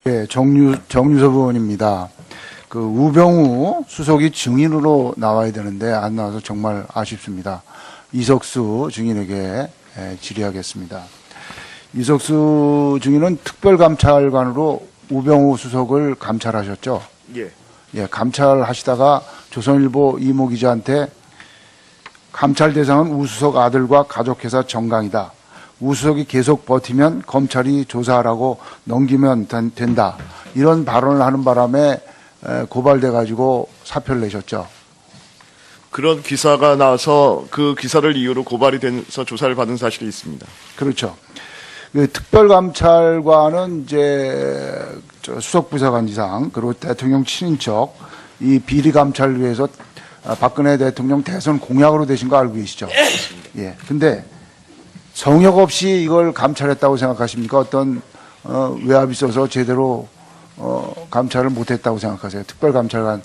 예, 정유섭 의원입니다. 그 우병우 수석이 증인으로 나와야 되는데 안 나와서 정말 아쉽습니다. 이석수 증인에게 질의하겠습니다. 이석수 증인은 특별감찰관으로 우병우 수석을 감찰하셨죠? 예. 예, 감찰하시다가 조선일보 이모 기자한테 감찰 대상은 우 수석 아들과 가족회사 정강이다. 우 수석이 계속 버티면 검찰이 조사하라고 넘기면 된다. 이런 발언을 하는 바람에 고발돼 가지고 사표를 내셨죠. 그런 기사가 나와서 그 기사를 이유로 고발이 돼서 조사를 받은 사실이 있습니다. 그렇죠. 그 특별감찰관은 이제 수석부사관 이상 그리고 대통령 친인척 이 비리감찰을 위해서 박근혜 대통령 대선 공약으로 되신 거 알고 계시죠? 예. 근데 성역 없이 이걸 감찰했다고 생각하십니까? 어떤 외압이 있어서 제대로 감찰을 못했다고 생각하세요? 특별감찰관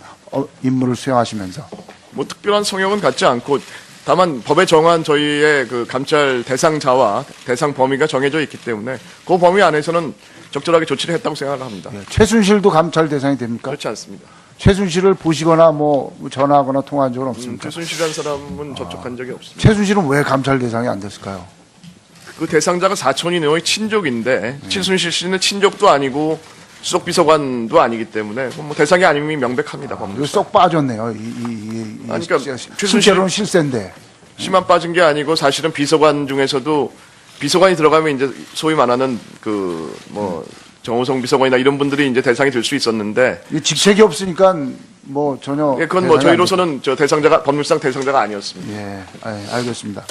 임무를 수행하시면서. 뭐 특별한 성역은 갖지 않고 다만 법에 정한 저희의 그 감찰 대상자와 대상 범위가 정해져 있기 때문에 그 범위 안에서는 적절하게 조치를 했다고 생각을 합니다. 예. 최순실도 감찰 대상이 됩니까? 그렇지 않습니다. 최순실을 보시거나 뭐 전화하거나 통화한 적은 없습니까? 최순실이라는 사람은 접촉한 적이 없습니다. 최순실은 왜 감찰 대상이 안 됐을까요? 그 대상자가 사촌이 내용의 친족인데 최순실 씨는 친족도 아니고 수석 비서관도 아니기 때문에 뭐 대상이 아님이 명백합니다. 이거 쏙 빠졌네요. 아니, 그러니까 실제로는 실세인데. 심한 빠진 게 아니고 사실은 비서관 중에서도 비서관이 들어가면 이제 소위 말하는 그 뭐 정호성 비서관이나 이런 분들이 이제 대상이 될 수 있었는데 직책이 없으니까 뭐 전혀. 예, 그건 뭐 저희로서는 저 대상자가 법률상 대상자가 아니었습니다. 예, 알겠습니다.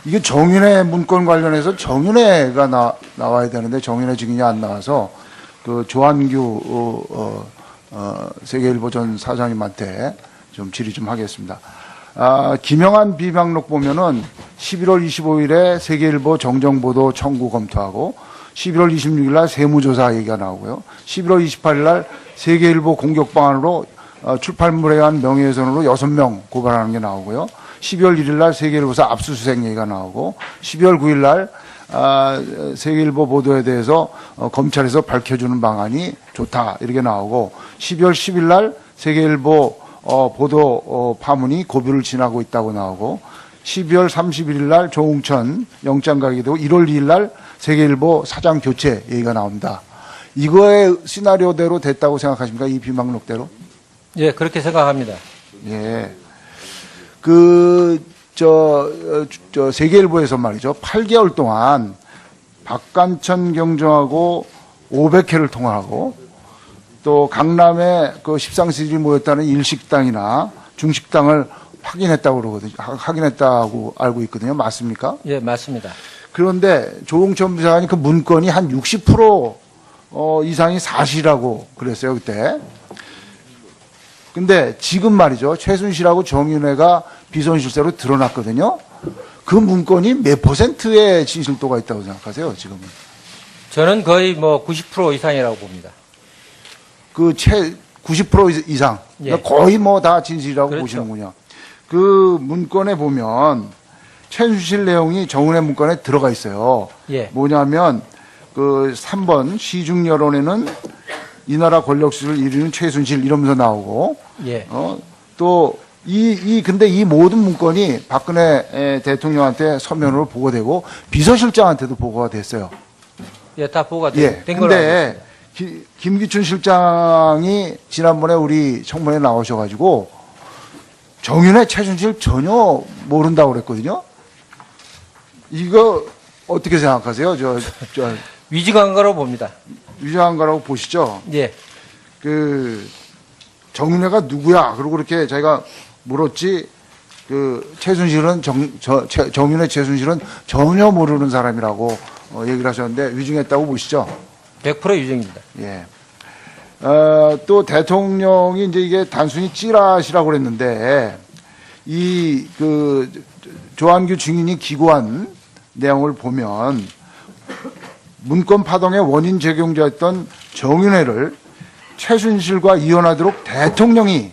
이게 정윤회 문건 관련해서 정윤회가 나와야 되는데 정윤회 증인이 안 나와서 그 조한규 세계일보 전 사장님한테 좀 질의 좀 하겠습니다. 김영한 비방록 보면은 11월 25일에 세계일보 정정보도 청구 검토하고 11월 26일 날 세무조사 얘기가 나오고요. 11월 28일 날 세계일보 공격 방안으로 출판물에 의한 명예훼손으로 6명 고발하는 게 나오고요. 12월 1일 날 세계일보사 압수수색 얘기가 나오고 12월 9일 날 세계일보 보도에 대해서 검찰에서 밝혀주는 방안이 좋다 이렇게 나오고 12월 10일 날 세계일보 보도 파문이 고비를 지나고 있다고 나오고 12월 31일 날 조웅천 영장 가게 되고 1월 2일 날 세계일보 사장 교체 얘기가 나옵니다. 이거의 시나리오대로 됐다고 생각하십니까? 이 비방록대로? 예, 그렇게 생각합니다. 예. 세계일보에서 말이죠. 8개월 동안 박관천 경정하고 500회를 통화하고 또 강남에 그 십상시들이 모였다는 일식당이나 중식당을 확인했다고 그러거든요. 확인했다고 알고 있거든요. 맞습니까? 예, 맞습니다. 그런데 조홍천 부사관이 그 문건이 한 60% 이상이 사실이라고 그랬어요, 그때. 근데 지금 말이죠. 최순실하고 정윤회가 비선실세로 드러났거든요. 그 문건이 몇 %의 진실도가 있다고 생각하세요, 지금은? 저는 거의 뭐 90% 이상이라고 봅니다. 90% 이상. 예. 거의 뭐 다 진실이라고 그렇죠. 보시는군요. 그 문건에 보면 최순실 내용이 정은혜 문건에 들어가 있어요. 예. 뭐냐면 그 3번 시중 여론에는 이 나라 권력수를 이루는 최순실 이러면서 나오고 예. 또 근데 이 모든 문건이 박근혜 대통령한테 서면으로 보고되고 비서실장한테도 보고가 됐어요. 예, 다 보고가 예. 된 걸로 알고 있습니다. 근데 김기춘 실장이 지난번에 우리 청문회에 나오셔가지고 정윤회 최순실 전혀 모른다고 그랬거든요. 이거 어떻게 생각하세요? 위증한 거라고 봅니다. 위장한 거라고 보시죠? 예. 그 정윤회가 누구야? 그리고 그렇게 자기가 물었지. 그 최순실은 정윤회 최순실은 전혀 모르는 사람이라고 얘기를 하셨는데 위증했다고 보시죠? 100% 위증입니다. 예. 또 대통령이 이제 이게 단순히 찌라시라고 그랬는데 조한규 증인이 기고한 내용을 보면 문건 파동의 원인 제공자였던 정윤회를 최순실과 이혼하도록 대통령이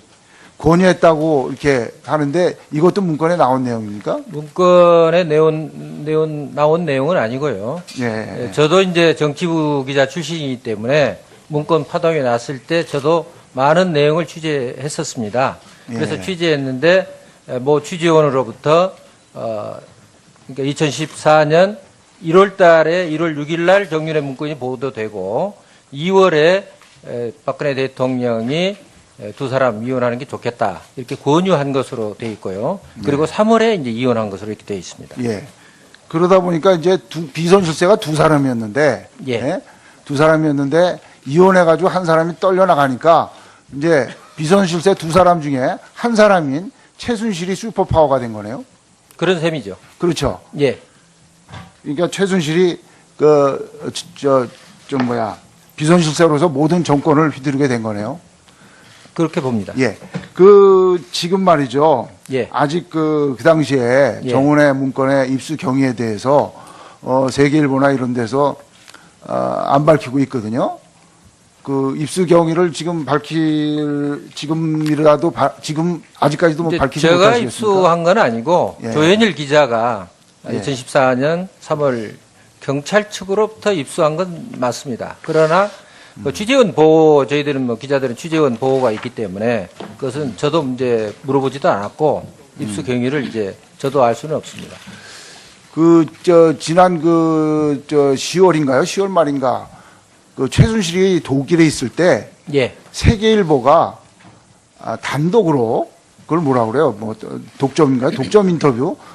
권유했다고 이렇게 하는데 이것도 문건에 나온 내용입니까? 문건에 나온 내용은 아니고요. 예. 저도 이제 정치부 기자 출신이기 때문에 문건 파동이 났을 때 저도 많은 내용을 취재했었습니다. 그래서 예. 취재했는데 뭐 취재원으로부터 그러니까 2014년 1월 달에 1월 6일 날 정윤회 문건이 보도되고 2월에 박근혜 대통령이 두 사람 이혼하는 게 좋겠다 이렇게 권유한 것으로 돼 있고요. 그리고 3월에 이제 이혼한 것으로 이렇게 돼 있습니다. 예. 그러다 보니까 이제 비선실세가 두 사람이었는데, 예. 예? 두 사람이었는데 이혼해가지고 한 사람이 떨려 나가니까 이제 비선실세 두 사람 중에 한 사람인 최순실이 슈퍼파워가 된 거네요. 그런 셈이죠. 그렇죠. 예. 그러니까 최순실이 비선실세로서 모든 정권을 휘두르게 된 거네요. 그렇게 봅니다. 예. 지금 말이죠. 예. 아직 그 당시에 예. 정은혜 문건의 입수 경위에 대해서, 세계일보나 이런 데서, 안 밝히고 있거든요. 그 입수 경위를 지금 지금 아직까지도 뭐 이제 밝히지 제가 못하시겠습니까? 입수한 건 아니고 예. 조현일 기자가 예. 2014년 3월 경찰 측으로부터 입수한 건 맞습니다. 그러나 그 취재원 보호 저희들은 뭐 기자들은 취재원 보호가 있기 때문에 그것은 저도 이제 물어보지도 않았고 입수 경위를 이제 저도 알 수는 없습니다. 지난 10월인가요? 10월 말인가? 그 최순실이 독일에 있을 때 예. 세계일보가 단독으로 그걸 뭐라 그래요? 뭐 독점인가요?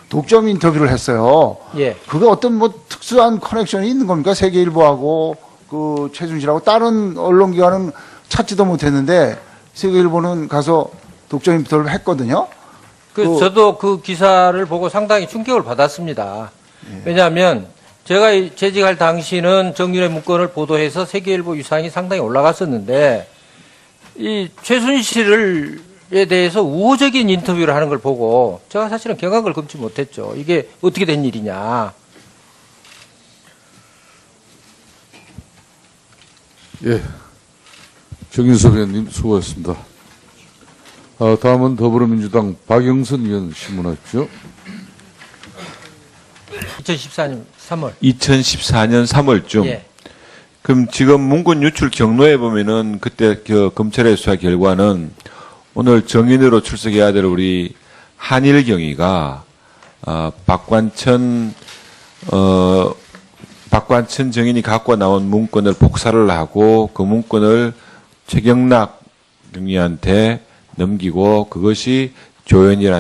독점 인터뷰를 했어요. 예. 그게 어떤 뭐 특수한 커넥션이 있는 겁니까? 세계일보하고 그 최순실하고 다른 언론기관은 찾지도 못했는데 세계일보는 가서 독점 인터뷰를 했거든요. 저도 그 기사를 보고 상당히 충격을 받았습니다. 왜냐하면 제가 재직할 당시는 정윤회 문건을 보도해서 세계일보 위상이 상당히 올라갔었는데 이 최순실에 대해서 우호적인 인터뷰를 하는 걸 보고 제가 사실은 경악을 금치 못했죠. 이게 어떻게 된 일이냐. 예, 정인섭 의원님 수고하셨습니다. 다음은 더불어민주당 박영선 의원 신문하십시오. 2014년 3월. 2014년 3월쯤. 예. 그럼 지금 문건 유출 경로에 보면은 그때 그 검찰의 수사 결과는 오늘 정인으로 출석해야 될 우리 한일경위가 박관천 정인이 갖고 나온 문건을 복사를 하고 그 문건을 최경락 경위한테 넘기고 그것이 조현일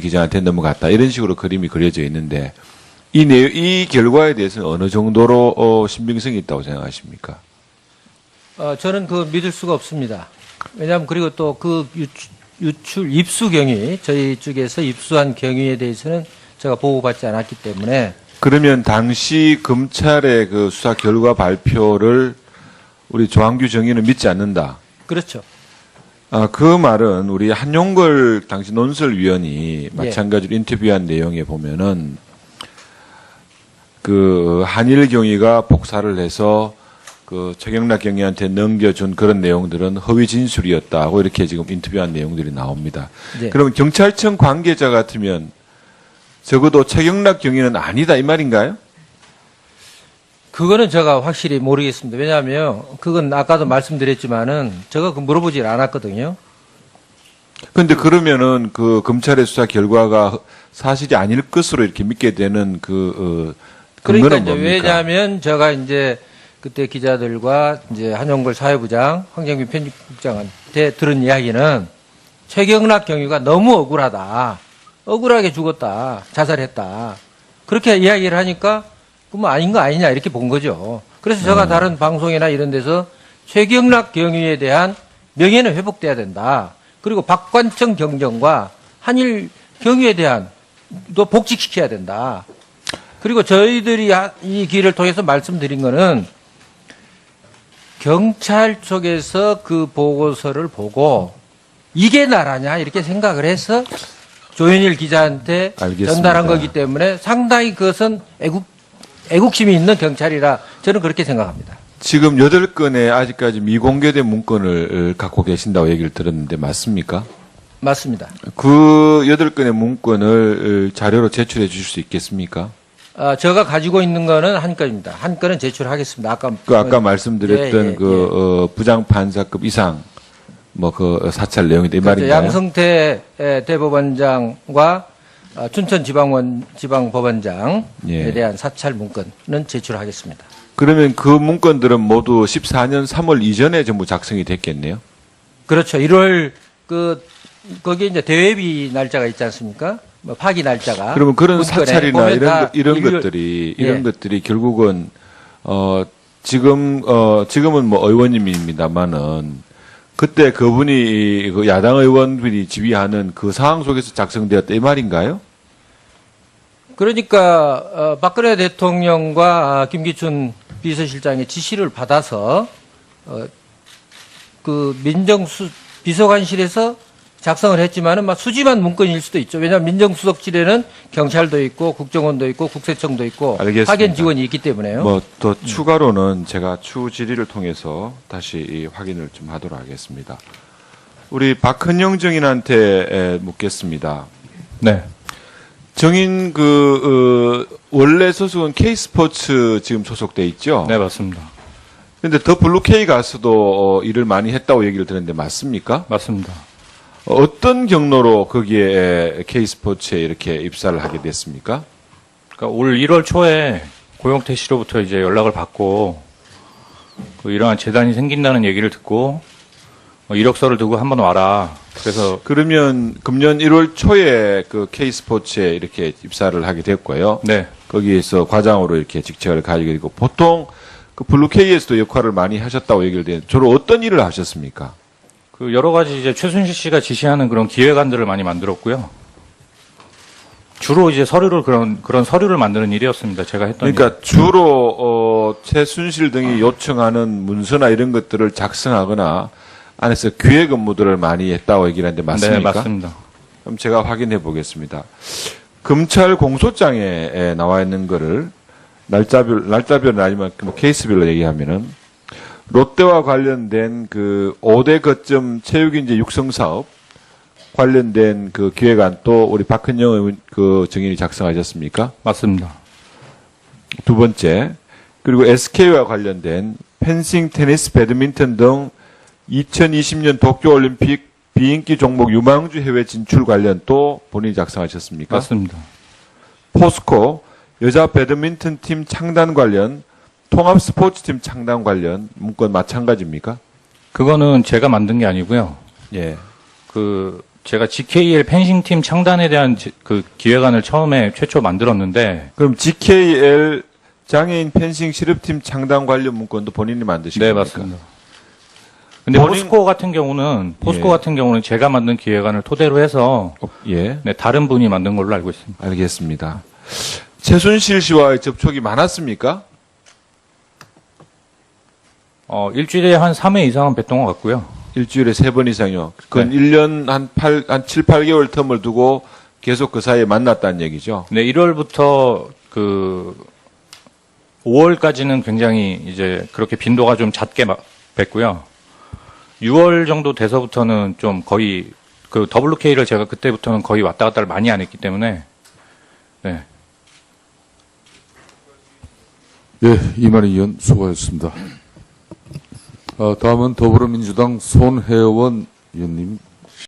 기자한테 넘어갔다. 이런 식으로 그림이 그려져 있는데 이 결과에 대해서는 어느 정도로 신빙성이 있다고 생각하십니까? 저는 그 믿을 수가 없습니다. 왜냐하면 그리고 또 그 입수 경위, 저희 쪽에서 입수한 경위에 대해서는 제가 보고받지 않았기 때문에 그러면 당시 검찰의 그 수사 결과 발표를 우리 조항규 정의는 믿지 않는다. 그렇죠. 그 말은 우리 한용걸 당시 논설위원이 마찬가지로 인터뷰한 내용에 보면은 그 한일 경위가 복사를 해서 그 최경락 경위한테 넘겨준 그런 내용들은 허위 진술이었다고 이렇게 지금 인터뷰한 내용들이 나옵니다. 네. 그러면 경찰청 관계자 같으면 적어도 최경락 경위는 아니다 이 말인가요? 그거는 제가 확실히 모르겠습니다. 왜냐하면 그건 아까도 말씀드렸지만은 제가 그 물어보질 않았거든요. 근데 그러면은 그 검찰의 수사 결과가 사실이 아닐 것으로 이렇게 믿게 되는 그러니까 근거는 이제 뭡니까? 왜냐하면 제가 이제 그때 기자들과 이제 한용걸 사회부장, 황정민 편집국장한테 들은 이야기는 최경락 경위가 너무 억울하다. 억울하게 죽었다. 자살했다. 그렇게 이야기를 하니까 그뭐 아닌 거 아니냐 이렇게 본 거죠. 그래서 제가 다른 방송이나 이런 데서 최경락 경위에 대한 명예는 회복돼야 된다. 그리고 박관청 경정과 한일 경위에 대한 또 복직시켜야 된다. 그리고 저희들이 이 기회를 통해서 말씀드린 거는 경찰 쪽에서 그 보고서를 보고 이게 나라냐 이렇게 생각을 해서 조현일 기자한테 알겠습니다. 전달한 거기 때문에 상당히 그것은 애국심이 있는 경찰이라 저는 그렇게 생각합니다. 지금 8건의 아직까지 미공개된 문건을 갖고 계신다고 얘기를 들었는데 맞습니까? 맞습니다. 그 8건의 문건을 자료로 제출해 주실 수 있겠습니까? 제가 가지고 있는 거는 한 건입니다. 한 건은 제출하겠습니다. 아까 말씀드렸던 예, 예, 부장 판사급 이상 뭐 그 사찰 내용이다 이 그렇죠. 말인가요? 양성태 대법원장과 춘천지방법원장에 예. 대한 사찰 문건은 제출하겠습니다. 그러면 그 문건들은 모두 14년 3월 이전에 전부 작성이 됐겠네요. 그렇죠. 1월 거기에 이제 대회비 날짜가 있지 않습니까? 뭐 파기 날짜가. 그러면 그런 문건에 사찰이나 보면 다 이런 일률- 것들이 예. 결국은 지금은 뭐 의원님입니다만은 그때 그분이 그 야당 의원들이 지휘하는 그 상황 속에서 작성되었다 이 말인가요? 그러니까 박근혜 대통령과 김기춘 비서실장의 지시를 받아서 그 비서관실에서 작성을 했지만은 막 수집한 문건일 수도 있죠. 왜냐하면 민정수석실에는 경찰도 있고 국정원도 있고 국세청도 있고 알겠습니다. 파견 지원이 있기 때문에요. 뭐 더 추가로는 제가 추후 질의를 통해서 다시 이 확인을 좀 하도록 하겠습니다. 우리 박헌영 정인한테 묻겠습니다. 네. 정인 원래 소속은 K스포츠 지금 소속돼 있죠? 네, 맞습니다. 근데 더 블루 K 가서도 일을 많이 했다고 얘기를 들었는데 맞습니까? 맞습니다. 어떤 경로로 거기에 K스포츠에 이렇게 입사를 하게 됐습니까? 그러니까 올 1월 초에 고영태 씨로부터 이제 연락을 받고 그 이러한 재단이 생긴다는 얘기를 듣고 이력서를 두고 한번 와라. 그래서 그러면 금년 1월 초에 그 K스포츠에 이렇게 입사를 하게 됐고요. 네, 거기에서 과장으로 이렇게 직책을 가지게 되고 보통 그 블루 K에서도 역할을 많이 하셨다고 얘기를 드렸는데 주로 어떤 일을 하셨습니까? 그 여러 가지 이제 최순실 씨가 지시하는 그런 기획안들을 많이 만들었고요. 주로 이제 서류를 그런 서류를 만드는 일이었습니다. 제가 했던 그러니까 주로 최순실 등이 요청하는 문서나 이런 것들을 작성하거나 안에서 기획 업무들을 많이 했다고 얘기를 하는데 일. 맞습니까? 네, 맞습니다. 그럼 제가 확인해 보겠습니다. 검찰 공소장에 나와 있는 거를 날짜별은 아니면 뭐 케이스별로 얘기하면은 롯데와 관련된 그 5대 거점 체육인재 육성 사업 관련된 그 기획안 또 우리 박헌영 의원 그 정인이 작성하셨습니까? 맞습니다. 두 번째, 그리고 SK와 관련된 펜싱, 테니스, 배드민턴 등 2020년 도쿄올림픽 비인기 종목 유망주 해외 진출 관련 또 본인이 작성하셨습니까? 맞습니다. 포스코 여자 배드민턴 팀 창단 관련 통합 스포츠팀 창단 관련 문건 마찬가지입니까? 그거는 제가 만든 게 아니고요. 예. 그 제가 GKL 펜싱 팀 창단에 대한 그 기획안을 최초 만들었는데 그럼 GKL 장애인 펜싱 실업팀 창단 관련 문건도 본인이 만드신 네, 겁니까? 맞습니다. 근데 본인- 포스코 같은 경우는 제가 만든 기획안을 토대로 해서 예. 네, 다른 분이 만든 걸로 알고 있습니다. 알겠습니다. 최순실 씨와의 접촉이 많았습니까? 일주일에 한 3회 이상은 뵀던 것 같고요. 일주일에 3번 이상이요. 그건 네. 1년 한 7, 8개월 텀을 두고 계속 그 사이에 만났다는 얘기죠. 네, 1월부터 그 5월까지는 굉장히 이제 그렇게 빈도가 좀 잦게 뵀고요. 6월 정도 돼서부터는 좀 거의 그 WK를 제가 그때부터는 거의 왔다 갔다를 많이 안 했기 때문에 네. 예, 이만희 의원 수고하셨습니다. 다음은 더불어민주당 손혜원 의원님